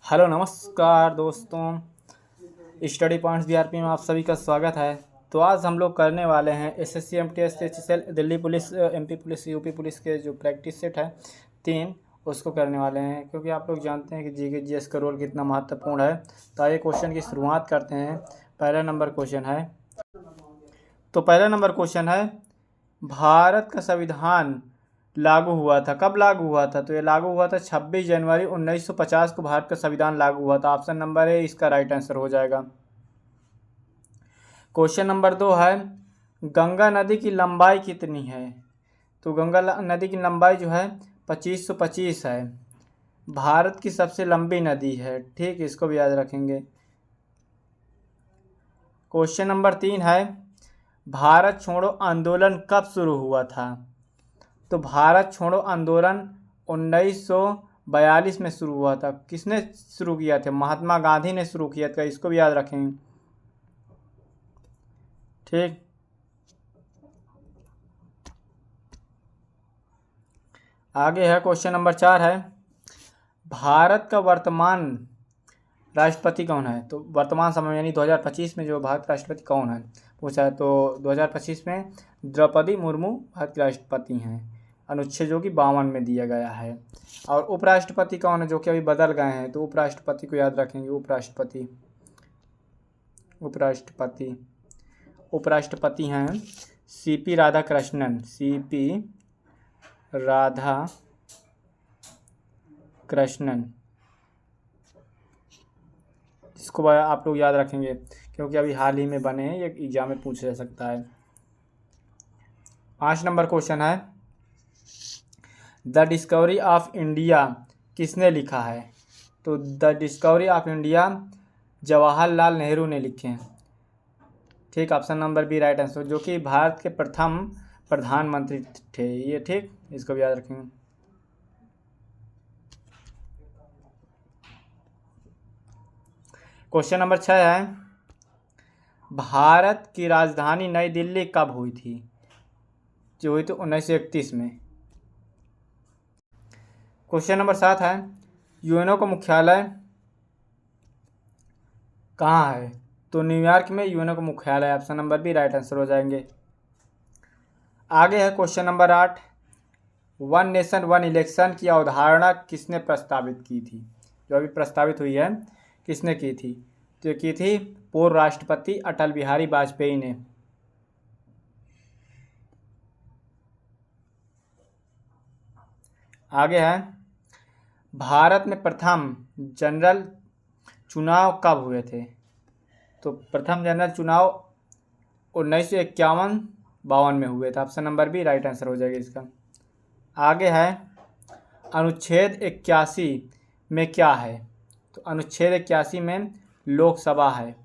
Hello नमस्कार दोस्तों, study points BRP में आप सभी का स्वागत है। तो आज हम लोग करने वाले हैं SSC MTS HSL Delhi police MP police UP police के जो प्रैक्टिस सेट है 3 उसको करने वाले हैं, क्योंकि आप लोग जानते हैं कि जीके जीएस का रोल कितना महत्वपूर्ण है। तो आइए क्वेश्चन की शुरुआत करते हैं। पहला नंबर क्वेश्चन है, भारत का संविधान लागू हुआ था। कब लागू हुआ था? तो ये लागू हुआ था 26 जनवरी 1950 को भारत का संविधान लागू हुआ था। ऑप्शन नंबर ए इसका राइट आंसर हो जाएगा। क्वेश्चन नंबर 2 है, गंगा नदी की लंबाई कितनी है? तो गंगा नदी की लंबाई जो है 2525 है। भारत की सबसे लंबी नदी है। ठीक, इसको भी याद रखेंगे। क्वेश्चन नंबर 3 है, भारत छोड़ो आंदोलन कब शुरू हुआ था? तो भारत छोड़ो आंदोलन 1942 में शुरू हुआ था। किसने शुरू किया था? महात्मा गांधी ने शुरू किया था। इसको भी याद रखें। ठीक, आगे है क्वेश्चन नंबर 4 है, भारत का वर्तमान राष्ट्रपति कौन है? तो वर्तमान समय यानी 2025 में जो भारत का राष्ट्रपति कौन है पूछा है। तो 2025 में द्रौपदी मुर्मू भारत की राष्ट्रपति हैं। अनुच्छेद जो कि 52 में दिया गया है। और उपराष्ट्रपति कौन है, जो कि अभी बदल गए हैं? तो उपराष्ट्रपति को याद रखेंगे। उपराष्ट्रपति हैं सीपी राधाकृष्णन। इसको आप लोग याद रखेंगे, क्योंकि अभी हाल ही में बने हैं, ये एग्जाम में पूछ जा सकता है। 5 नंबर क्वेश्चन है, द डिस्कवरी ऑफ इंडिया किसने लिखा है? तो the discovery of India Jawaharlal Nehru ने लिखे हैं। ठीक, option number B right answer, जो कि भारत के प्रथम प्रधानमंत्री थे ये। ठीक, इसको भी याद रखेंगे। क्वेश्चन नंबर 6 है, भारत की राजधानी नई दिल्ली कब हुई थी? जो हुई थी 1931 में। क्वेश्चन नंबर 7 है, यूएनओ का मुख्यालय कहाँ है? तो न्यूयॉर्क में यूएनओ का मुख्यालय। Option number B right answer हो जाएंगे। आगे है question number 8, one nation one election की अवधारणा किसने प्रस्तावित की थी? जो अभी प्रस्तावित हुई है, किसने की थी? तो की थी पूर्व राष्ट्रपति अटल बिहारी वाजपेयी ने। आगे है, भारत में प्रथम जनरल चुनाव कब हुए थे? तो प्रथम जनरल चुनाव 1951-52 में हुए थे। Option number B right answer हो जाएगा इसका। आगे है, अनुच्छेद 81 में क्या है? तो अनुच्छेद 81 में लोकसभा है।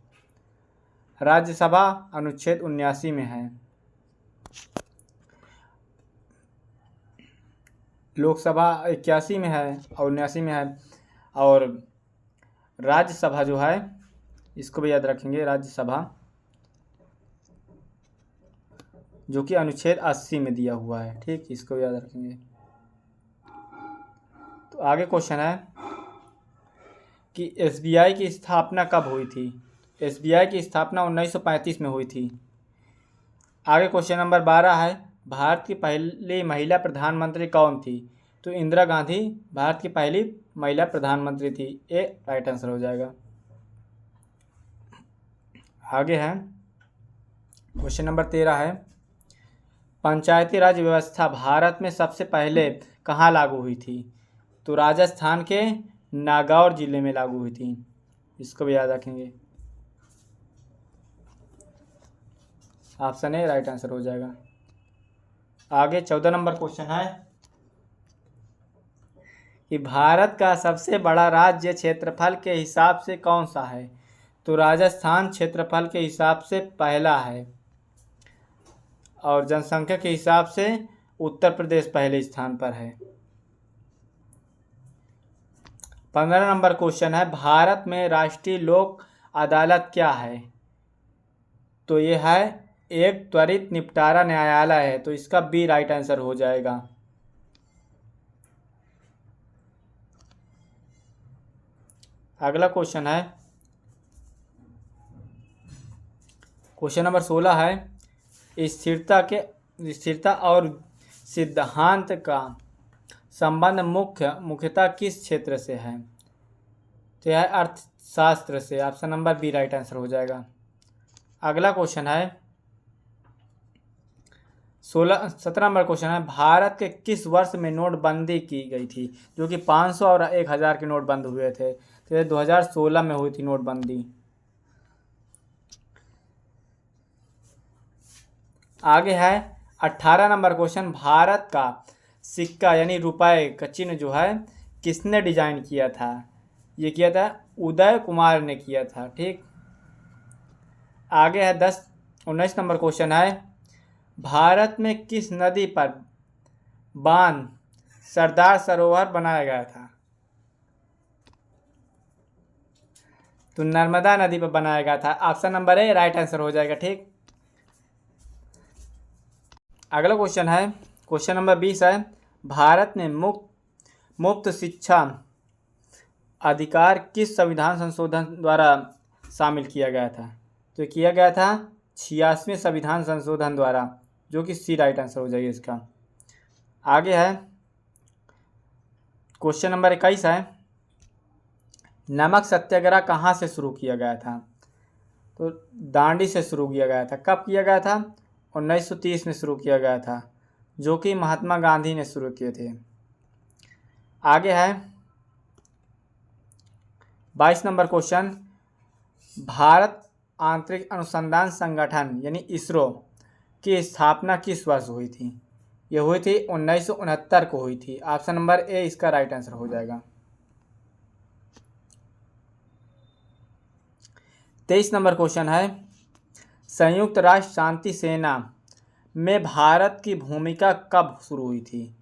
राज्यसभा अनुच्छेद 79 में है। लोकसभा 81 में है और 79 में है। और राज्यसभा जो है, इसको भी याद रखेंगे, राज्यसभा जो कि अनुच्छेद 80 में दिया हुआ है। ठीक, इसको याद रखेंगे। तो आगे क्वेश्चन है कि एसबीआई की स्थापना कब हुई थी? एसबीआई की स्थापना 1935 में हुई थी। आगे क्वेश्चन नंबर 12 है, भारत की पहली महिला प्रधानमंत्री कौन थी? तो इंदिरा गांधी भारत की पहली महिला प्रधानमंत्री थी। ए राइट आंसर हो जाएगा। आगे है क्वेश्चन नंबर 13 है, पंचायती राज व्यवस्था भारत में सबसे पहले कहाँ लागू हुई थी? तो राजस्थान के नागौर जिले में लागू हुई थी। इसको भी याद रखेंगे। ऑप्शन ए राइट आंसर हो जाएगा। आगे 14 नंबर क्वेश्चन है कि भारत का सबसे बड़ा राज्य क्षेत्रफल के हिसाब से कौन सा है? तो राजस्थान क्षेत्रफल के हिसाब से पहला है और जनसंख्या के हिसाब से उत्तर प्रदेश पहले स्थान पर है। 15 नंबर क्वेश्चन है, भारत में राष्ट्रीय लोक अदालत क्या है? तो ये है एक त्वरित निपटारा न्यायालय है। तो इसका बी राइट आंसर हो जाएगा। अगला क्वेश्चन है, क्वेश्चन नंबर 16 है, स्थिरता और सिद्धांत का संबंध मुख्यतः किस क्षेत्र से है? तो यह अर्थशास्त्र से। Option number B right answer हो जाएगा। अगला क्वेश्चन है 17 नंबर क्वेश्चन है, भारत के किस वर्ष में नोटबंदी की गई थी? जो कि 500 और 1000 के नोट बंद हुए थे, तो ये 2016 में हुई थी नोटबंदी। आगे है 18 नंबर क्वेश्चन, भारत का सिक्का यानी रुपए का चिन्ह जो है किसने डिजाइन किया था? ये किया था उदय कुमार ने किया था। ठीक। आगे है 19 नंबर क्वेश्चन है, भारत में किस नदी पर बांध सरदार सरोवर बनाया गया था? तो नर्मदा नदी पर बनाया गया था। Option number A right answer हो जाएगा। ठीक। अगला क्वेश्चन है, क्वेश्चन नंबर 20 है, भारत में मुफ्त शिक्षा अधिकार किस संविधान संशोधन द्वारा शामिल किया गया था? तो किया गया था 86वें संविधान संशोधन द्वारा, जो कि सी राइट आंसर हो जाएगा इसका। आगे है क्वेश्चन नंबर 21 है, नमक सत्याग्रह कहाँ से शुरू किया गया था? तो दांडी से शुरू किया गया था। कब किया गया था? 1930 में शुरू किया गया था, जो कि महात्मा गांधी ने शुरू किए थे। आगे है 22 नंबर क्वेश्चन, भारत आंतरिक अनुसंधान संगठन यानी इसरो की स्थापना किस वर्ष हुई थी? ये हुई थी 1969 को हुई थी। ऑप्शन नंबर ए इसका राइट आंसर हो जाएगा। 23 नंबर क्वेश्चन है, संयुक्त राष्ट्र शांति सेना में भारत की भूमिका कब शुरू हुई थी?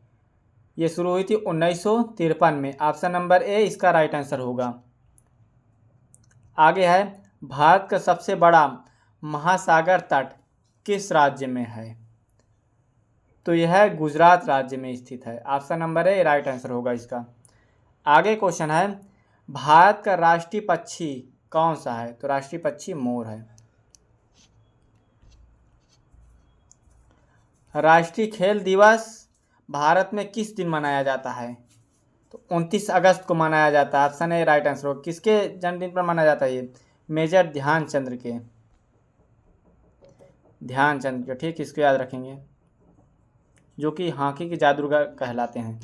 ये शुरू हुई थी 1953 में। ऑप्शन नंबर ए इसका राइट आंसर होगा। आगे है, भारत का सबसे बड़ा महासागर तट किस राज्य में है? तो यह है गुजरात राज्य में स्थित है। Option number A right answer होगा इसका। आगे क्वेश्चन है, भारत का राष्ट्रीय पक्षी कौन सा है? तो राष्ट्रीय पक्षी मोर है। राष्ट्रीय खेल दिवस भारत में किस दिन मनाया जाता है? तो 29 अगस्त को मनाया जाता है। ऑप्शन ए राइट आंसर होगा। किसके जन्मदिन पर मनाया जाता है ये? मेजर ध्यानचंद के। ध्यानचंद के। ठीक, इसको याद रखेंगे, जो कि हॉकी के जादूगर कहलाते हैं।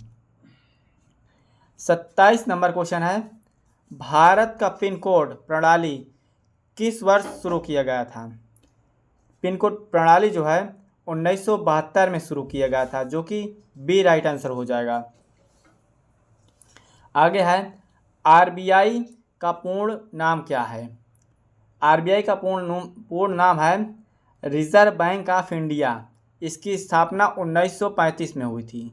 27 नंबर क्वेश्चन है, भारत का पिन कोड प्रणाली किस वर्ष शुरू किया गया था? पिन कोड प्रणाली जो है 1972 में शुरू किया गया था, जो कि बी राइट आंसर हो जाएगा। आगे है, आरबीआई का पूर्ण नाम क्या है? आरबीआई का पूर्ण नाम है रिजर्व बैंक ऑफ इंडिया। इसकी स्थापना 1935 में हुई थी।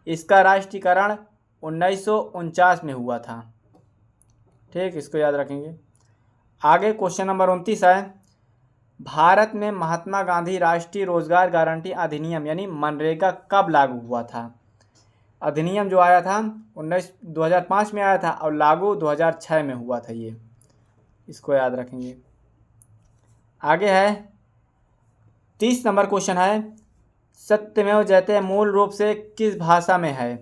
इसका राष्ट्रीयकरण 1949 में हुआ था। ठीक, इसको याद रखेंगे। आगे क्वेश्चन नंबर 29 है, भारत में महात्मा गांधी राष्ट्रीय रोजगार गारंटी अधिनियम यानी मनरेगा कब लागू हुआ था? अधिनियम जो आया था 2005 में आया था और लागू 2006 में हुआ था ये। इसको याद रखेंगे। आगे है 30 नंबर क्वेश्चन है, सत्यमेव जयते मूल रूप से किस भाषा में है?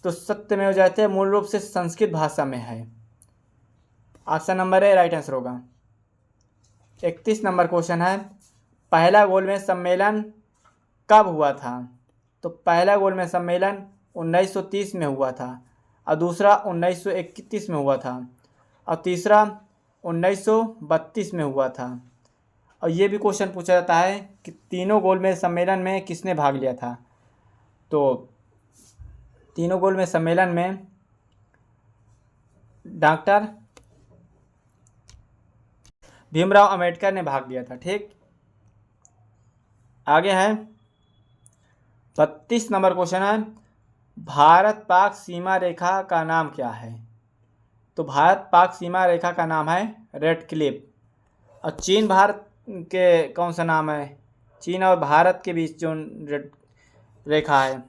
तो सत्यमेव जयते मूल रूप से संस्कृत भाषा में है। Option number A right answer होगा। 31 नंबर क्वेश्चन है, पहला गोलमेज सम्मेलन कब हुआ था? तो पहला गोलमेज सम्मेलन 1930 में हुआ था और दूसरा 1931 में हुआ था और तीसरा 1932 में हुआ था। और ये भी क्वेश्चन पूछा जाता है कि तीनों गोलमेज सम्मेलन में किसने भाग लिया था? तो तीनों गोलमेज सम्मेलन में डॉक्टर भीमराव अंबेडकर ने भाग लिया था। ठीक। आगे है 32 नंबर क्वेश्चन है, भारत पाक सीमा रेखा का नाम क्या है? तो भारत पाक सीमा रेखा का नाम है रेड क्लिफ। और चीन भारत के कौन सा नाम है? चीन और भारत के बीच जो रेड रेखा है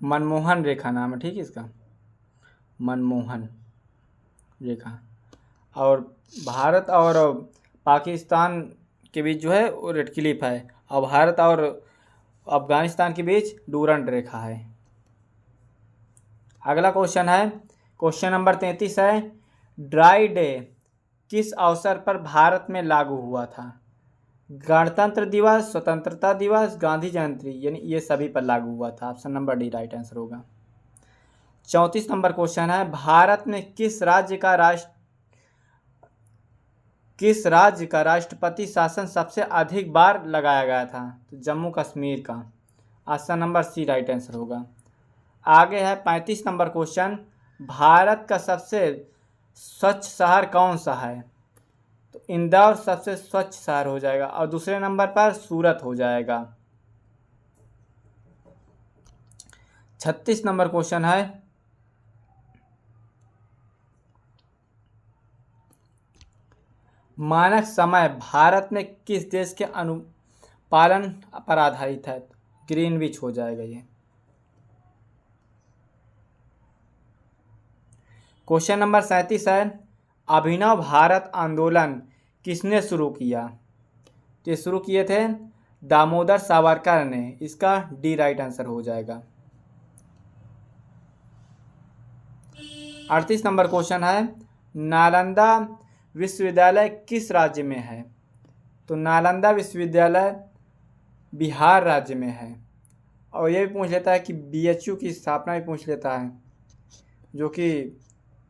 मनमोहन रेखा नाम है, ठीक है इसका, मनमोहन रेखा। और भारत और पाकिस्तान के बीच जो है वो रेड क्लिफ है, और भारत और अफगानिस्तान के बीच डूरंड रेखा है। अगला क्वेश्चन है, क्वेश्चन नंबर 33 है, ड्राई डे किस अवसर पर भारत में लागू हुआ था? गणतंत्र दिवस, स्वतंत्रता दिवस, गांधी जयंती, यानी ये सभी पर लागू हुआ था। Option number D right answer होगा। 34 नंबर क्वेश्चन है, भारत में किस राज्य का राष्ट्रपति शासन सबसे अधिक बार लगाया गया था? तो जम्मू कश्मीर का। Option number C right answer होगा। आगे है 35 नंबर क्वेश्चन, भारत का सबसे स्वच्छ शहर कौन सा है? तो इंदौर सबसे स्वच्छ शहर हो जाएगा, और दूसरे नंबर पर सूरत हो जाएगा। 36 नंबर क्वेश्चन है, मानक समय भारत में किस देश के अनुपालन पर आधारित है? ग्रीनविच हो जाएगा ये। क्वेश्चन नंबर 37 है, अभिनव भारत आंदोलन किसने शुरू किया? तो ये शुरू किए थे दामोदर सावरकर ने। इसका डी राइट आंसर हो जाएगा। 38 नंबर क्वेश्चन है, नालंदा विश्वविद्यालय किस राज्य में है? तो नालंदा विश्वविद्यालय बिहार राज्य में है। और ये भी पूछ लेता है कि बीएचयू की स्थापना भी पूछ लेता है, जो कि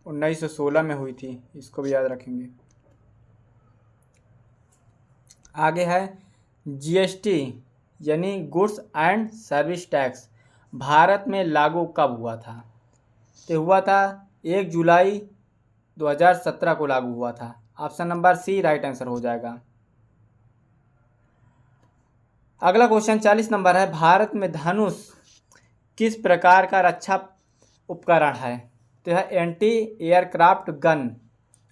1916 में हुई थी, इसको भी याद रखेंगे। आगे है, जीएसटी यानी goods and service tax Bharat में लागू कब हुआ था? तो हुआ था 1 जुलाई 2017 को लागू हुआ था। Option number C right answer हो जाएगा। अगला क्वेश्चन 40 नंबर है, भारत में धनुष किस प्रकार का रक्षा उपकरण है? तो यह anti aircraft gun.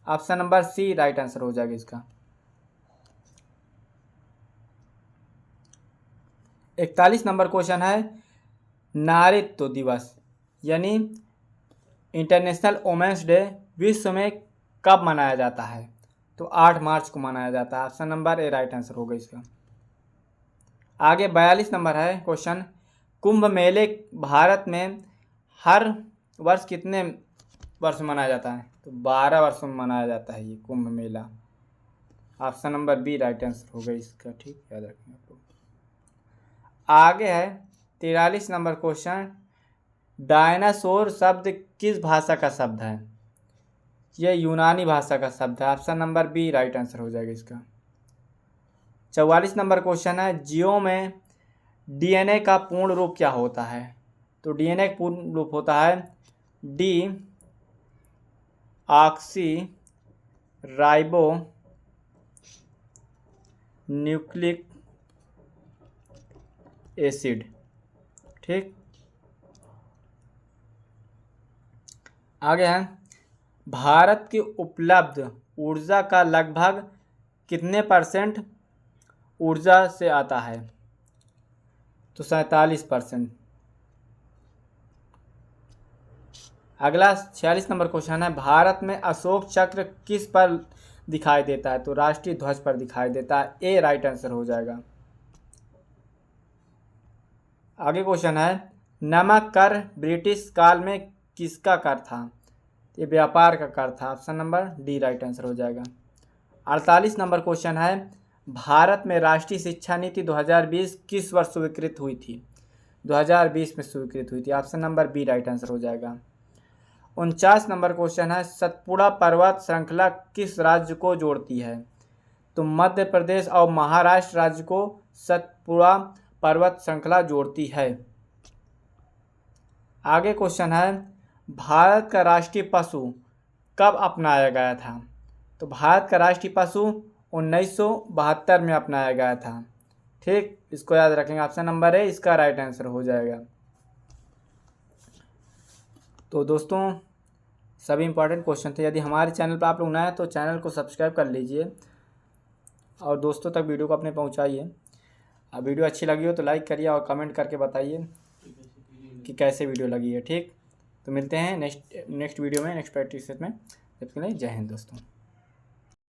Option number C right answer हो जाएगा इसका। 41 नंबर क्वेश्चन है, नारीत्व दिवस यानी इंटरनेशनल वुमेन्स डे विश्व में कब मनाया जाता है? तो 8 मार्च को मनाया जाता है। Option number A right answer होगा इसका। आगे 42 नंबर है क्वेश्चन, कुंभ मेले भारत में हर वर्ष कितने वर्ष मनाया जाता है? तो 12 वर्षों में मनाया जाता है ये Kumbh Mela. Option number B right answer होगा इसका, ठीक, याद रखें आप लोग। आगे है 43 नंबर क्वेश्चन, डायनासोर शब्द किस भाषा का शब्द है? यह यूनानी भाषा का शब्द है। Option number B right answer हो जाएगा इसका। 44 नंबर क्वेश्चन है, जीवों में डीएनए का पूर्ण रूप क्या होता है? तो डीएनए का पूर्ण रूप होता है D oxy ribo nucleic acid, ठीक। आगे है, भारत की उपलब्ध ऊर्जा का लगभग कितने % ऊर्जा से आता है? तो 47%। अगला 46 नंबर क्वेश्चन है, भारत में अशोक चक्र किस पर दिखाई देता है? तो राष्ट्रीय ध्वज पर दिखाई देता है। ए राइट आंसर हो जाएगा। आगे क्वेश्चन है, नमक कर ब्रिटिश काल में किसका कर था? ये व्यापार का कर था। Option number D right answer हो जाएगा। 48 नंबर क्वेश्चन है, भारत में राष्ट्रीय शिक्षा नीति 2020 किस वर्ष स्वीकृत हुई थी? 2020 में स्वीकृत हुई थी। Option number B right answer हो जाएगा। 49 नंबर क्वेश्चन है, सतपुड़ा पर्वत श्रृंखला किस राज्य को जोड़ती है? तो मध्य प्रदेश और महाराष्ट्र राज्य को सतपुड़ा पर्वत श्रृंखला जोड़ती है। आगे क्वेश्चन है, भारत का राष्ट्रीय पशु कब अपनाया गया था? तो भारत का राष्ट्रीय पशु 1972 में अपनाया गया था, ठीक, इसको याद रखेंगे। ऑप्शन नंबर ए इसका राइट आंसर हो जाएगा। तो दोस्तों सभी इंपॉर्टेंट क्वेश्चन थे। यदि हमारे चैनल पर आप लोग नए हैं तो चैनल को सब्सक्राइब कर लीजिए और दोस्तों तक वीडियो को अपने पहुंचाइए। वीडियो अच्छी लगी हो तो लाइक करिए और कमेंट करके बताइए। कि कैसे वीडियो लगी है। ठीक, तो मिलते हैं नेक्स्ट वीडियो में, नेक्स्ट प्रैक्टिस में। जब तक के लिए जय हिंद दोस्तों।